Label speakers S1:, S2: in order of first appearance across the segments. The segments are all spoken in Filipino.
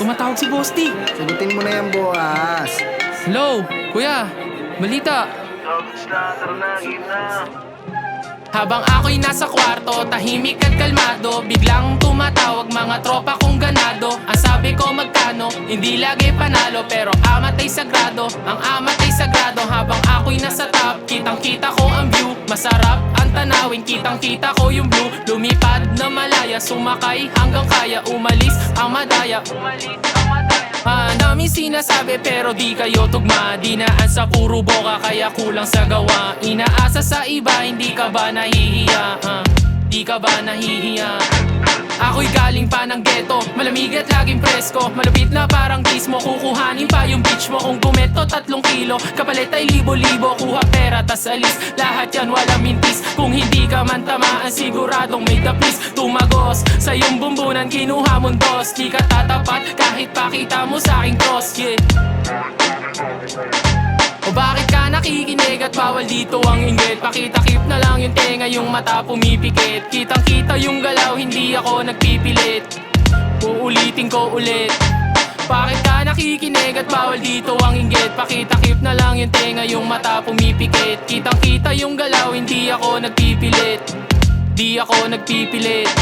S1: tumatawag si Boss T.
S2: Sagutin mo na yan, boss.
S1: Hello, kuya. Balita. Habang ako'y nasa kwarto, tahimik at kalmado, biglang tumatawag mga tropa kong ganado. Ang sabi ko magkano, hindi lagi panalo, pero amat ay sagrado. Ang amat ay sagrado. Habang ako'y nasa top, kitang kita ko ang view. Masarap ang tanawin, kitang kita ko yung blue. Lumipad na malaya, sumakay hanggang kaya. Umalis ang madaya. Ang daming sinasabi pero di kayo tugma. Dinaan sa puro boka kaya kulang sa gawa. Inaasa sa iba, hindi ka ba nahihiya? Di ka ba nahihiya? Ako'y galing pa ng ghetto, malamig at laging presko. Malupit na parang gismo, kukuhanin pa yung bitch mo. Kung gumeto 3 kilo, kapalit ay libo-libo. Kuha pera tas alis, lahat yan walang mintis. Kung hindi ka man tamaan, siguradong may taplis. Tumagos, sa iyong bumbunan kinuha mong dos. Di ka tatapat kahit pakita mo sa aking cross, yeah. O bakit ka nakikinig at bawal dito ang inggit? Pakita-kip na lang yung tenga, yung mata pumipikit. Kitang-kita yung galaw, hindi ako nagpipilit. Uulitin ko ulit. Bakit ka nakikinig at bawal dito ang inggit? Pakita-kip na lang yung tenga, yung mata pumipikit. Kitang-kita yung galaw, hindi ako nagpipilit. Di ako nagpipilit.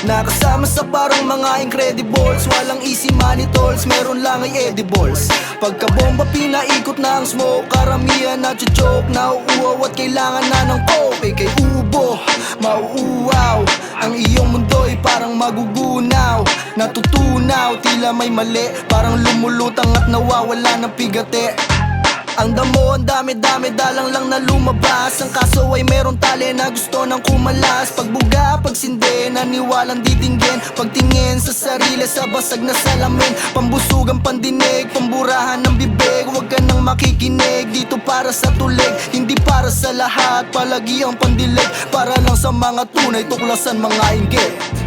S2: Nakasama sa parang mga Incredibles. Walang easy money tolls, meron lang ay edibles. Pagkabomba pinaikot na ang smoke, karamihan na choke, nauuwaw at kailangan na ng coke. Kay ubo, mauuwaw, ang iyong mundo'y parang magugunaw. Natutunaw, tila may mali, parang lumulutang at nawawala ng pigate. Ang damo, ang dami-dami, dalang lang na lumabas. Ang kaso ay merong tali na gusto ng kumalas. Pagbuga, pagsindi, naniwalang didinggin. Pagtingin sa sarili sa basag na salamin. Pambusugang pandinig, pamburahan ng bibig. Huwag ka nang makikinig, dito para sa tulig. Hindi para sa lahat, palagi ang pandilig. Para lang sa mga tunay, tuklasan mga inggit.